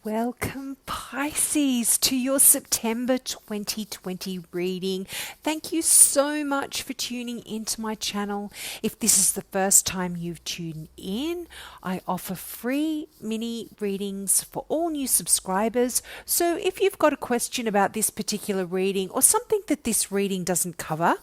Welcome, Pisces, to your September 2020 reading. Thank you so much for tuning into my channel. If this is the first time you've tuned in, I offer free mini readings for all new subscribers. So if you've got a question about this particular reading or something that this reading doesn't cover,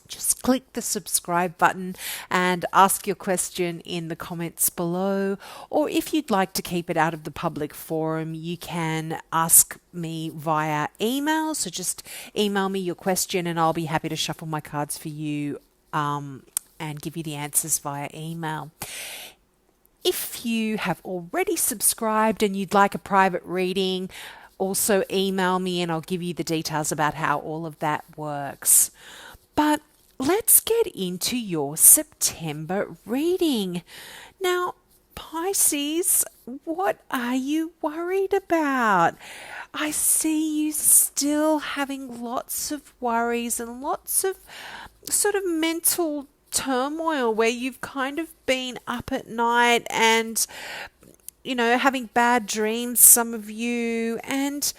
just click the subscribe button and ask your question in the comments below. Or if you'd like to keep it out of the public forum, you can ask me via email. So just email me your question and I'll be happy to shuffle my cards for you and give you the answers via email. If you have already subscribed and you'd like a private reading, also email me and I'll give you the details about how all of that works. But let's get into your September reading. Now, Pisces, what are you worried about? I see you still having lots of worries and lots of sort of mental turmoil where you've kind of been up at night and, having bad dreams, some of you. And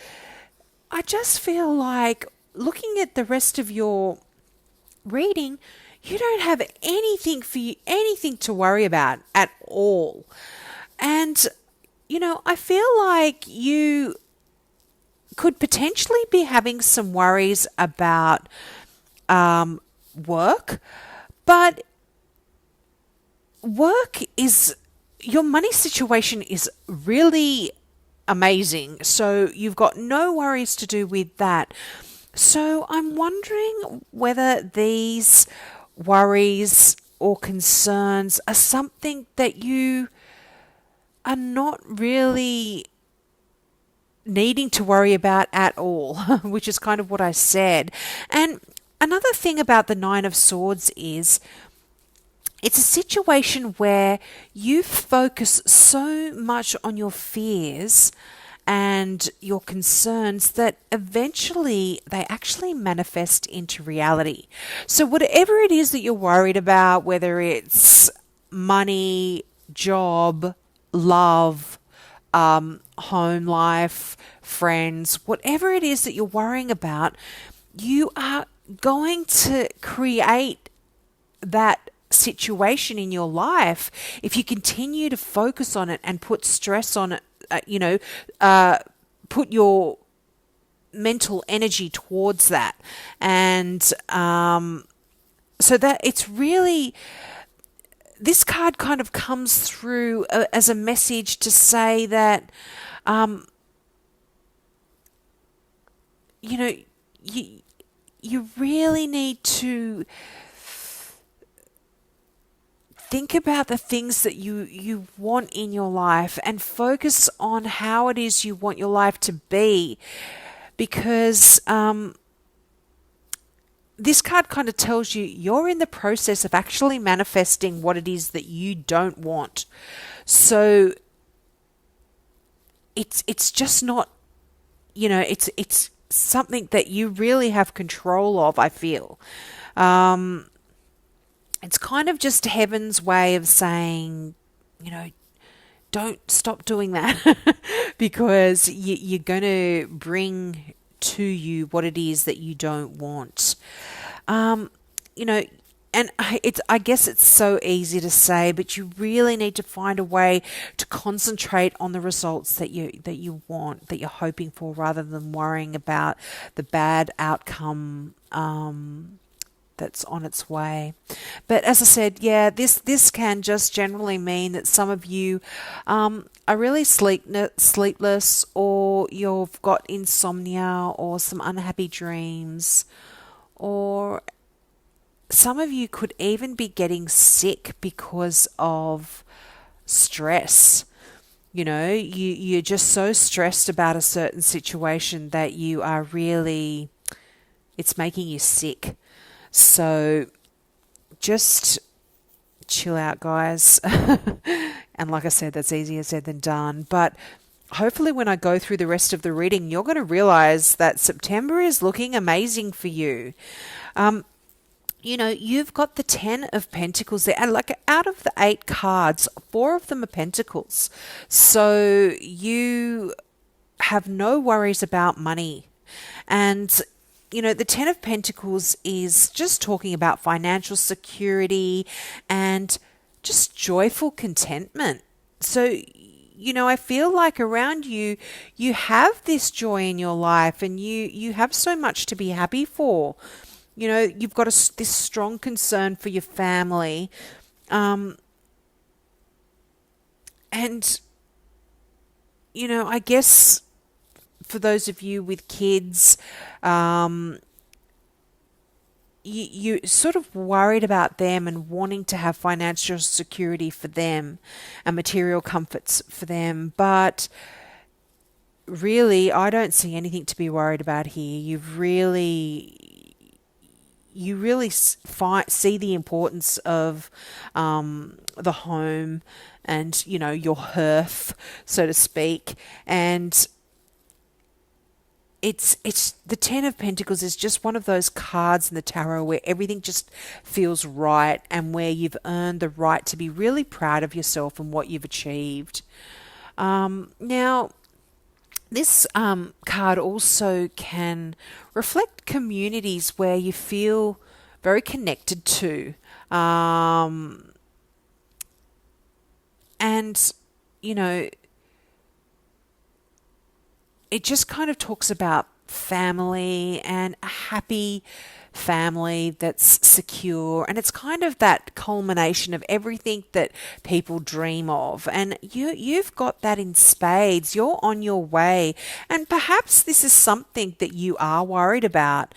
I just feel like looking at the rest of your reading, you don't have anything to worry about at all. And I feel like you could potentially be having some worries about work, but your money situation is really amazing, so you've got no worries to do with that. So I'm wondering whether these worries or concerns are something that you are not really needing to worry about at all, which is kind of what I said. And another thing about the Nine of Swords is it's a situation where you focus so much on your fears and your concerns that eventually they actually manifest into reality. So whatever it is that you're worried about, whether it's money, job, love, home life, friends, whatever it is that you're worrying about, you are going to create that situation in your life if you continue to focus on it and put stress on it. Put your mental energy towards that. And so that it's really, this card kind of comes through as a message to say that, you really need to think about the things that you want in your life and focus on how it is you want your life to be, because this card kind of tells you you're in the process of actually manifesting what it is that you don't want. So it's just not, it's something that you really have control of, I feel. It's kind of just heaven's way of saying, don't stop doing that because you're going to bring to you what it is that you don't want. And I guess it's so easy to say, but you really need to find a way to concentrate on the results that you want, that you're hoping for, rather than worrying about the bad outcome that's on its way. But as I said, this can just generally mean that some of you are really sleepless, or you've got insomnia or some unhappy dreams, or some of you could even be getting sick because of stress. You're just so stressed about a certain situation that you are really, it's making you sick. So just chill out, guys. And like I said, that's easier said than done. But hopefully when I go through the rest of the reading, you're going to realize that September is looking amazing for you. you've got the 10 of Pentacles there. And like out of the 8 cards, 4 of them are Pentacles. So you have no worries about money. And, the 10 of Pentacles is just talking about financial security and just joyful contentment. So, I feel like around you, you have this joy in your life and you have so much to be happy for. You've got this strong concern for your family. And, I guess for those of you with kids, you're sort of worried about them and wanting to have financial security for them and material comforts for them. But really, I don't see anything to be worried about here. You really see the importance of the home and, your hearth, so to speak. And it's the 10 of Pentacles is just one of those cards in the tarot where everything just feels right and where you've earned the right to be really proud of yourself and what you've achieved. Now, this card also can reflect communities where you feel very connected to. And, it just kind of talks about family and a happy family that's secure. And it's kind of that culmination of everything that people dream of. And you've got that in spades. You're on your way. And perhaps this is something that you are worried about.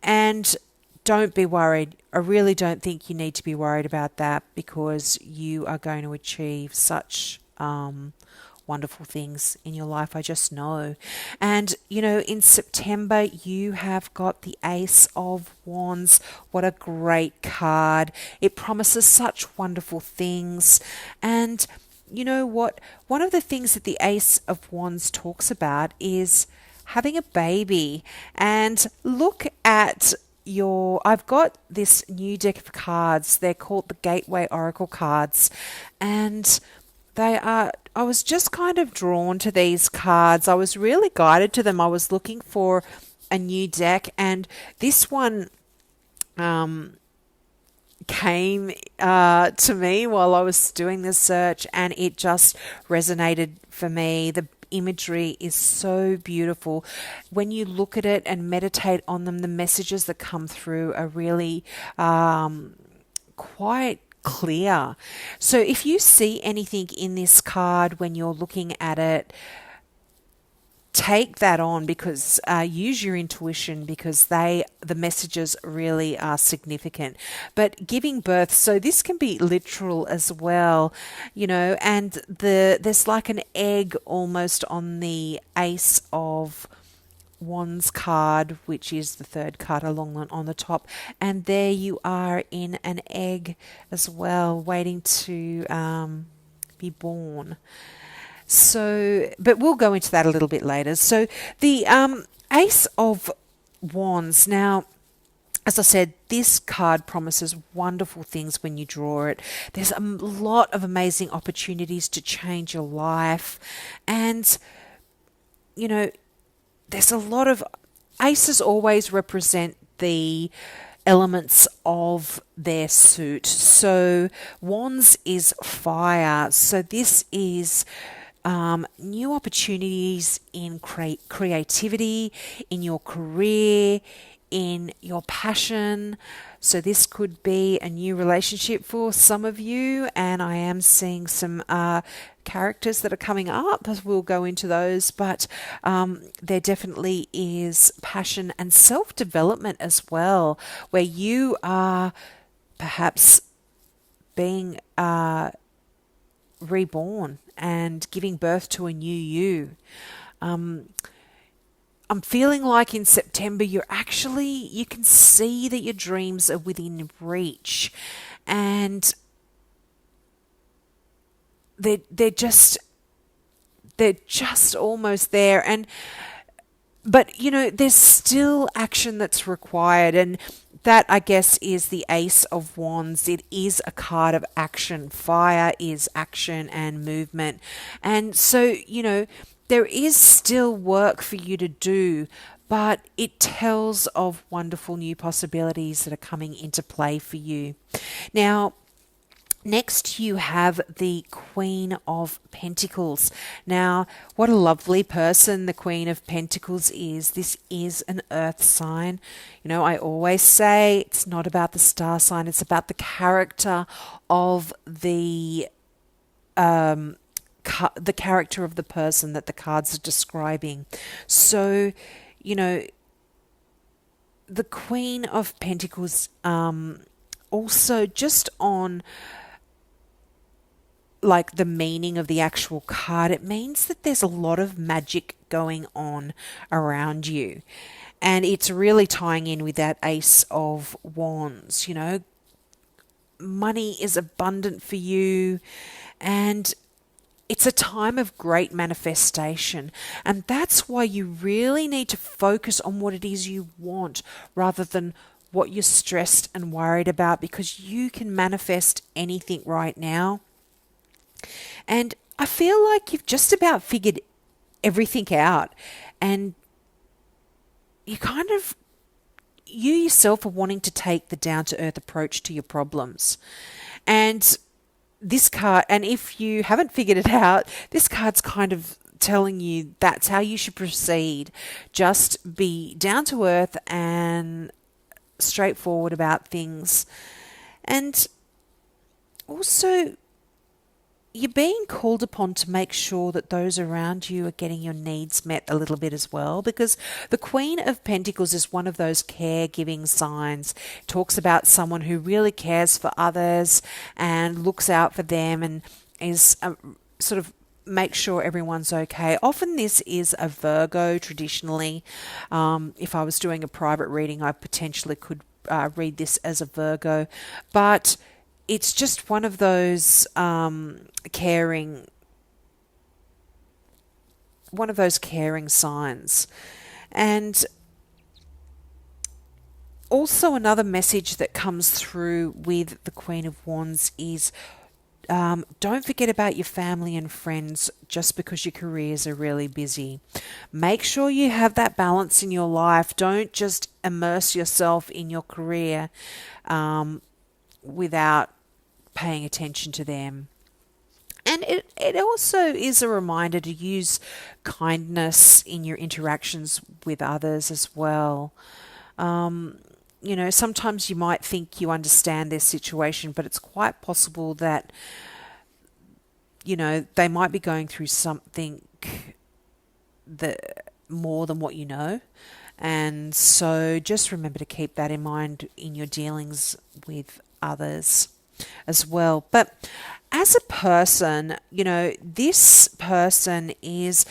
And don't be worried. I really don't think you need to be worried about that because you are going to achieve such wonderful things in your life. I just know. And, in September, you have got the Ace of Wands. What a great card. It promises such wonderful things. And you know what? One of the things that the Ace of Wands talks about is having a baby. And look at I've got this new deck of cards. They're called the Gateway Oracle cards. And I was just kind of drawn to these cards. I was really guided to them. I was looking for a new deck, and this one came to me while I was doing the search, and it just resonated for me. The imagery is so beautiful. When you look at it and meditate on them, the messages that come through are really quite clear. So if you see anything in this card when you're looking at it, take that on because use your intuition because the messages really are significant. But giving birth, so this can be literal as well, and there's like an egg almost on the Ace of Wands card, which is the third card on the top, and there you are in an egg as well, waiting to be born. So, but we'll go into that a little bit later. So the Ace of Wands. Now, as I said, this card promises wonderful things when you draw it. There's a lot of amazing opportunities to change your life. And, there's a lot of aces always represent the elements of their suit. So Wands is fire. So this is new opportunities in creativity, in your career, in your passion. So this could be a new relationship for some of you, and I am seeing some characters that are coming up. We'll go into those, but there definitely is passion and self-development as well, where you are perhaps being reborn and giving birth to a new you. I'm feeling like in September you can see that your dreams are within reach, and they're just almost there. But there's still action that's required, and that, I guess, is the Ace of Wands. It is a card of action. Fire is action and movement. And so, there is still work for you to do, but it tells of wonderful new possibilities that are coming into play for you. Now, next, you have the Queen of Pentacles. Now, what a lovely person the Queen of Pentacles is. This is an earth sign. I always say it's not about the star sign, it's about the character of the character of the person that the cards are describing. So, the Queen of Pentacles, also just on like the meaning of the actual card, it means that there's a lot of magic going on around you. And it's really tying in with that Ace of Wands. Money is abundant for you, and it's a time of great manifestation. And that's why you really need to focus on what it is you want rather than what you're stressed and worried about, because you can manifest anything right now. And I feel like you've just about figured everything out, and you yourself are wanting to take the down-to-earth approach to your problems. And this card, and if you haven't figured it out, this card's kind of telling you that's how you should proceed. Just be down to earth and straightforward about things. And also, you're being called upon to make sure that those around you are getting your needs met a little bit as well, because the Queen of Pentacles is one of those caregiving signs. It talks about someone who really cares for others and looks out for them and is sort of make sure everyone's okay. Often this is a Virgo traditionally. If I was doing a private reading, I potentially could read this as a Virgo, but it's just one of those caring signs. And also another message that comes through with the Queen of Wands is don't forget about your family and friends just because your careers are really busy. Make sure you have that balance in your life. Don't just immerse yourself in your career without paying attention to them. And it also is a reminder to use kindness in your interactions with others as well. Sometimes you might think you understand their situation, but it's quite possible that, they might be going through something that more than what you know. And so just remember to keep that in mind in your dealings with others as well. But as a person, this person is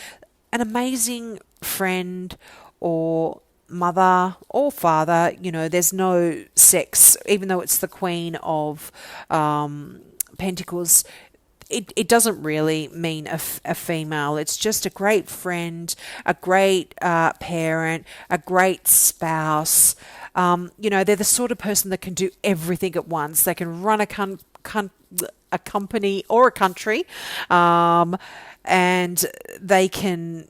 an amazing friend or mother or father. There's no sex, even though it's the Queen of Pentacles. It doesn't really mean a female. It's just a great friend, a great parent, a great spouse. They're the sort of person that can do everything at once. They can run a company or a country, and they can,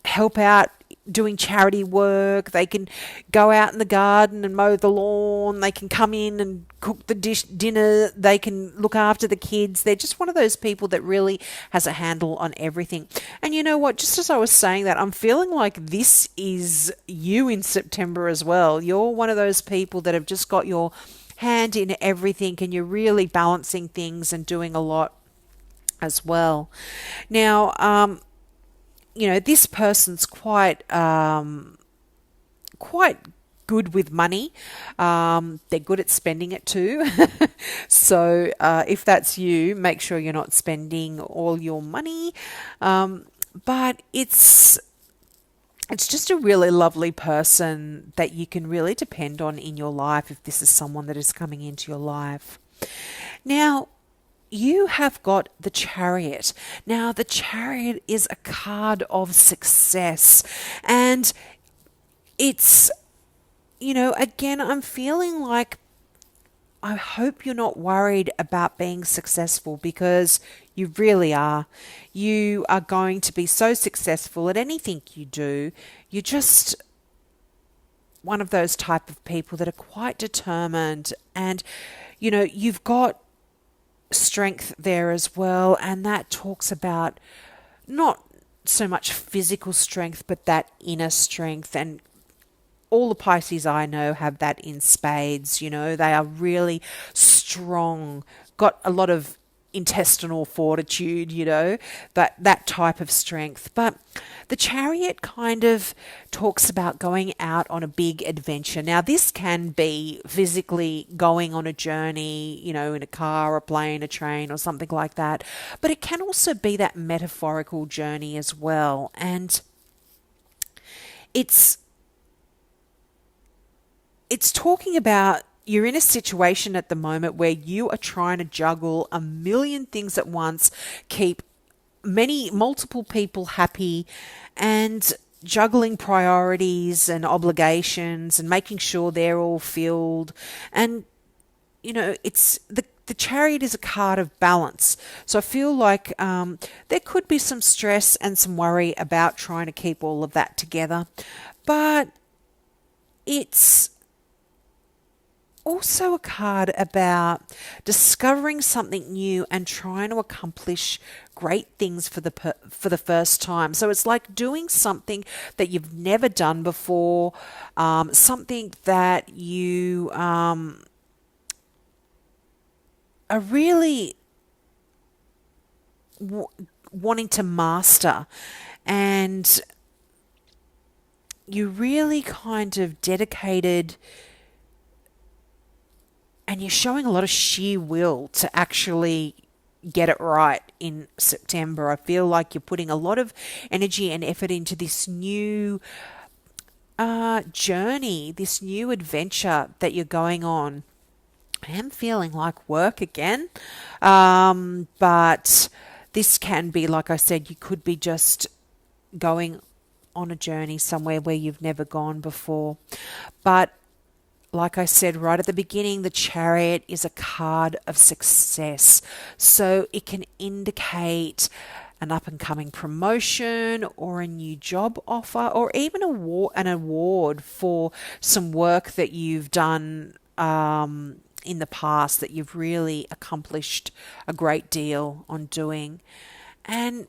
help out doing charity work. They can go out in the garden and mow the lawn. They can come in and cook the dinner. They can look after the kids. They're just one of those people that really has a handle on everything. And you know what? Just as I was saying that, I'm feeling like this is you in September as well. You're one of those people that have just got your hand in everything, and you're really balancing things and doing a lot as well. Now, this person's quite good with money. They're good at spending it too. So if that's you, make sure you're not spending all your money. But it's just a really lovely person that you can really depend on in your life if this is someone that is coming into your life. Now, you have got the Chariot. Now, the Chariot is a card of success, and it's, again, I'm feeling like I hope you're not worried about being successful, because you really are. You are going to be so successful at anything you do. You're just one of those type of people that are quite determined, and you've got strength there as well, and that talks about not so much physical strength but that inner strength. And all the Pisces I know have that in spades. They are really strong, got a lot of intestinal fortitude, but that type of strength. But the Chariot kind of talks about going out on a big adventure. Now, this can be physically going on a journey, in a car, a plane, a train, or something like that. But it can also be that metaphorical journey as well. And it's talking about you're in a situation at the moment where you are trying to juggle a million things at once, keep multiple people happy, and juggling priorities and obligations and making sure they're all filled. And, it's the Chariot is a card of balance. So I feel like there could be some stress and some worry about trying to keep all of that together. But it's also a card about discovering something new and trying to accomplish great things for the first time. So it's like doing something that you've never done before, something that you are really wanting to master, and you really kind of dedicated, and you're showing a lot of sheer will to actually get it right in September. I feel like you're putting a lot of energy and effort into this new journey, this new adventure that you're going on. I am feeling like work again, but this can be, like I said, you could be just going on a journey somewhere where you've never gone before. But like I said right at the beginning, the Chariot is a card of success. So it can indicate an up-and-coming promotion or a new job offer, or even an award for some work that you've done in the past that you've really accomplished a great deal on doing. And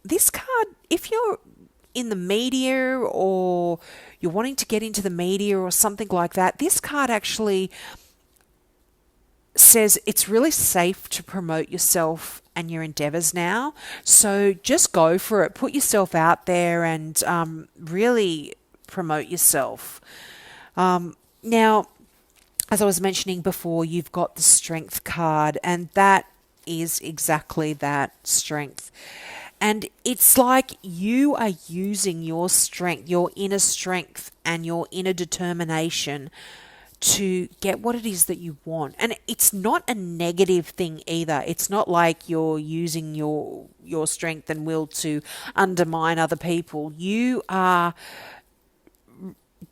this card, if you're in the media or you're wanting to get into the media or something like that, this card actually says it's really safe to promote yourself and your endeavors now. So just go for it. Put yourself out there and really promote yourself. Now, as I was mentioning before, you've got the Strength card, and that is exactly that, strength. And it's like you are using your strength, your inner strength and your inner determination to get what it is that you want. And it's not a negative thing either. It's not like you're using your strength and will to undermine other people. You are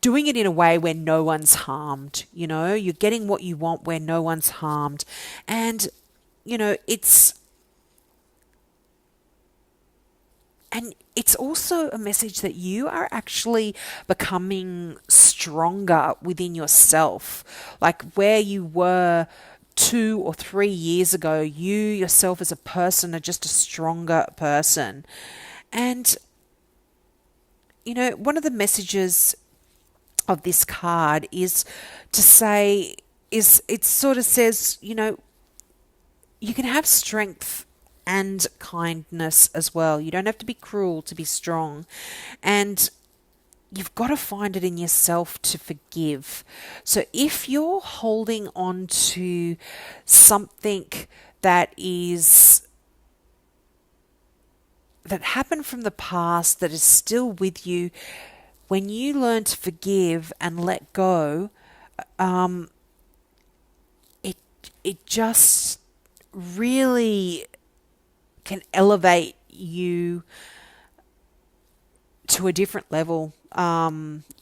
doing it in a way where no one's harmed. You're getting what you want where no one's harmed. And, it's also a message that you are actually becoming stronger within yourself. Like where you were 2 or 3 years ago, you yourself as a person are just a stronger person. And, one of the messages of this card is to say, it sort of says, you can have strength and kindness as well. You don't have to be cruel to be strong. And you've got to find it in yourself to forgive. So if you're holding on to something that happened from the past that is still with you, when you learn to forgive and let go, it just really can elevate you to a different level,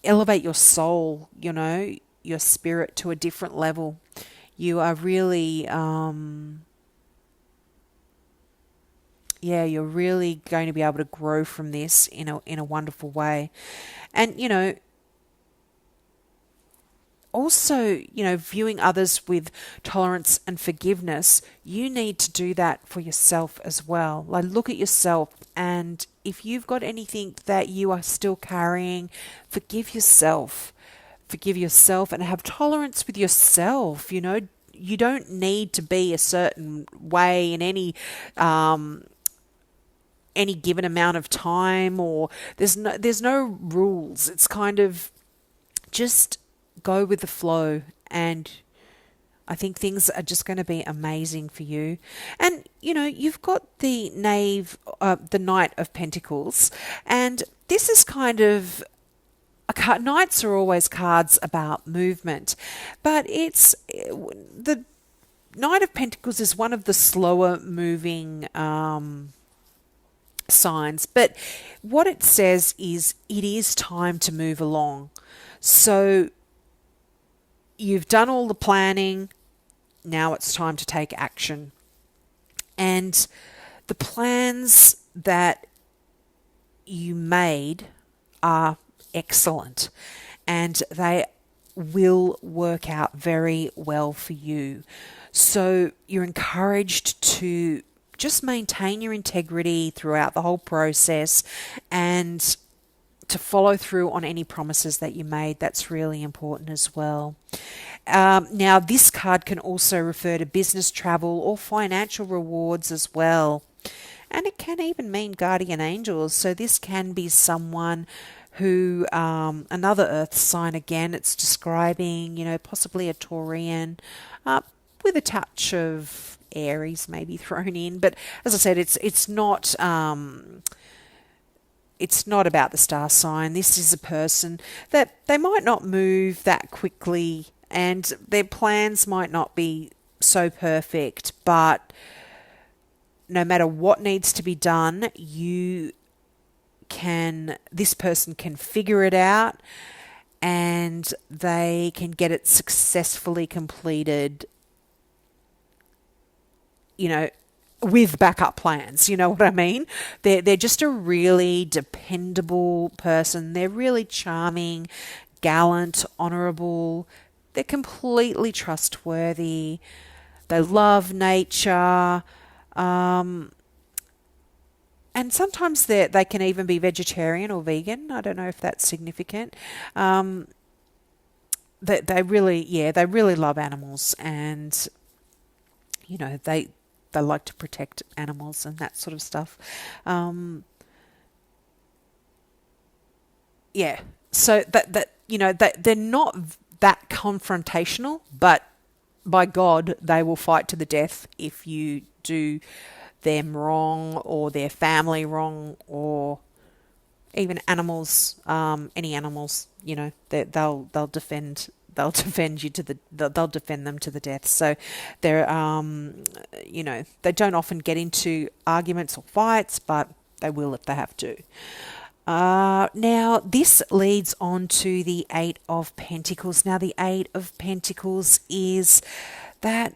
elevate your soul, your spirit to a different level. You are really, you're really going to be able to grow from this in a wonderful way. And, also, viewing others with tolerance and forgiveness, you need to do that for yourself as well. Like, look at yourself, and if you've got anything that you are still carrying, forgive yourself. Forgive yourself and have tolerance with yourself. You don't need to be a certain way in any given amount of time, or there's no rules. It's kind of just go with the flow, and I think things are just going to be amazing for you. And you've got the the Knight of Pentacles, and this is kind of Knights are always cards about movement, but it's the Knight of Pentacles is one of the slower moving signs, but what it says is it is time to move along. So you've done all the planning, now it's time to take action. And the plans that you made are excellent, and they will work out very well for you. So you're encouraged to just maintain your integrity throughout the whole process, and to follow through on any promises that you made. That's really important as well. Now, this card can also refer to business, travel, or financial rewards as well. And it can even mean guardian angels. So this can be someone who, another earth sign again, it's describing, possibly a Taurian, with a touch of Aries maybe thrown in. But as I said, it's not about the star sign. This is a person that they might not move that quickly, and their plans might not be so perfect, but no matter what needs to be done, this person can figure it out, and they can get it successfully completed, with backup plans. You know what I mean? They're just a really dependable person. They're really charming, gallant, honourable. They're completely trustworthy. They love nature. And sometimes they can even be vegetarian or vegan. I don't know if that's significant. They really love animals, and they like to protect animals and that sort of stuff. So they're not that confrontational, but by God, they will fight to the death if you do them wrong, or their family wrong, or even animals, any animals. They'll defend. They'll defend you they'll defend them to the death. So they're, they don't often get into arguments or fights, but they will if they have to. Now, this leads on to the Eight of Pentacles. Now, the Eight of Pentacles is that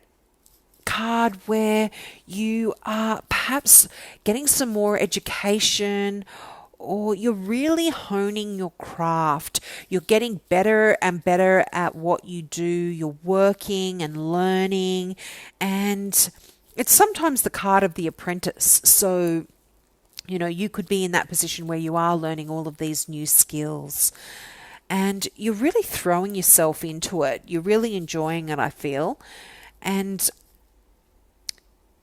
card where you are perhaps getting some more education, or you're really honing your craft. You're getting better and better at what you do. You're working and learning, and it's sometimes the card of the apprentice. So, you could be in that position where you are learning all of these new skills, and you're really throwing yourself into it. You're really enjoying it, I feel. And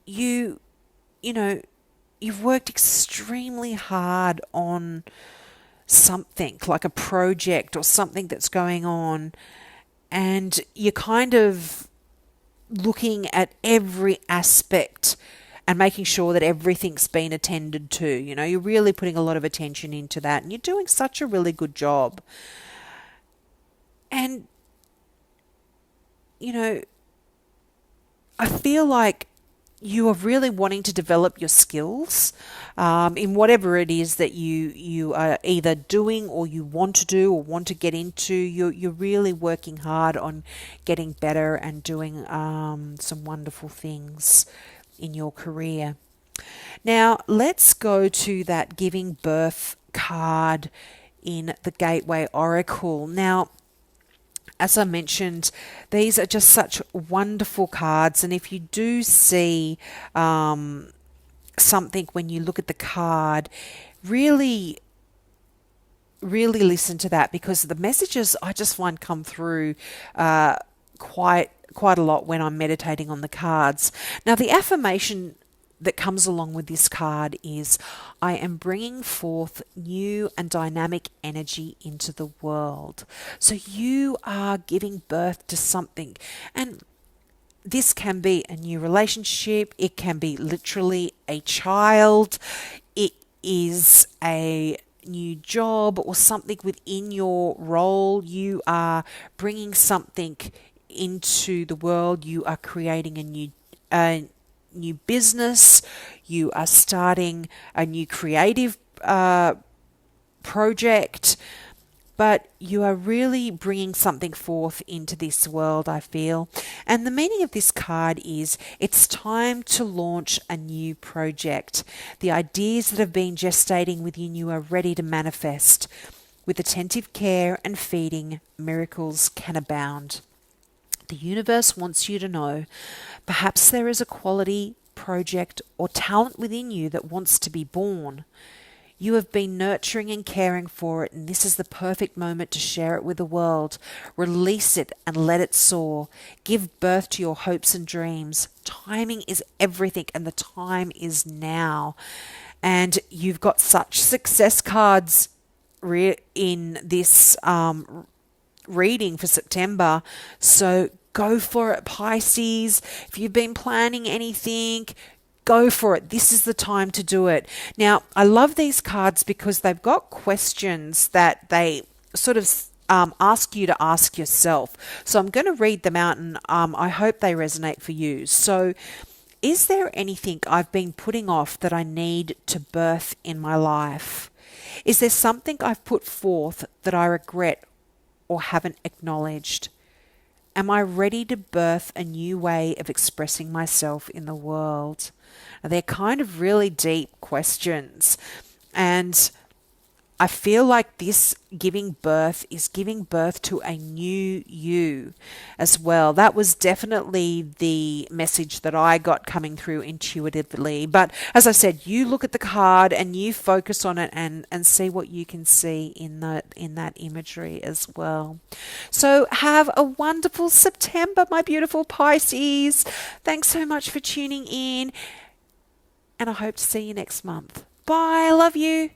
you've worked extremely hard on something, like a project or something that's going on, and you're kind of looking at every aspect and making sure that everything's been attended to. You're really putting a lot of attention into that, and you're doing such a really good job. And, I feel like you are really wanting to develop your skills in whatever it is that you are either doing or you want to do or want to get into. You're really working hard on getting better and doing some wonderful things in your career. Now, let's go to that giving birth card in the Gateway Oracle. Now, as I mentioned, these are just such wonderful cards. And if you do see something when you look at the card, really, really listen to that, because the messages I just find come through quite a lot when I'm meditating on the cards. Now, the affirmation that comes along with this card is, I am bringing forth new and dynamic energy into the world. So you are giving birth to something. And this can be a new relationship. It can be literally a child. It is a new job or something within your role. You are bringing something into the world. You are creating a new business. You are starting a new creative project, but you are really bringing something forth into this world, I feel. And the meaning of this card is, it's time to launch a new project. The ideas that have been gestating within you are ready to manifest. With attentive care and feeding, miracles can abound. The universe wants you to know, perhaps there is a quality, project, or talent within you that wants to be born. You have been nurturing and caring for it, and this is the perfect moment to share it with the world. Release it and let it soar. Give birth to your hopes and dreams. Timing is everything, and the time is now. And you've got such success cards in this reading for September. So go for it, Pisces. If you've been planning anything, go for it. This is the time to do it. Now, I love these cards because they've got questions that they sort of ask you to ask yourself. So I'm going to read them out, and I hope they resonate for you. So, is there anything I've been putting off that I need to birth in my life? Is there something I've put forth that I regret or haven't acknowledged? Am I ready to birth a new way of expressing myself in the world? They're kind of really deep questions. And I feel like this giving birth is giving birth to a new you as well. That was definitely the message that I got coming through intuitively. But as I said, you look at the card and you focus on it and see what you can see in that imagery as well. So have a wonderful September, my beautiful Pisces. Thanks so much for tuning in, and I hope to see you next month. Bye. I love you.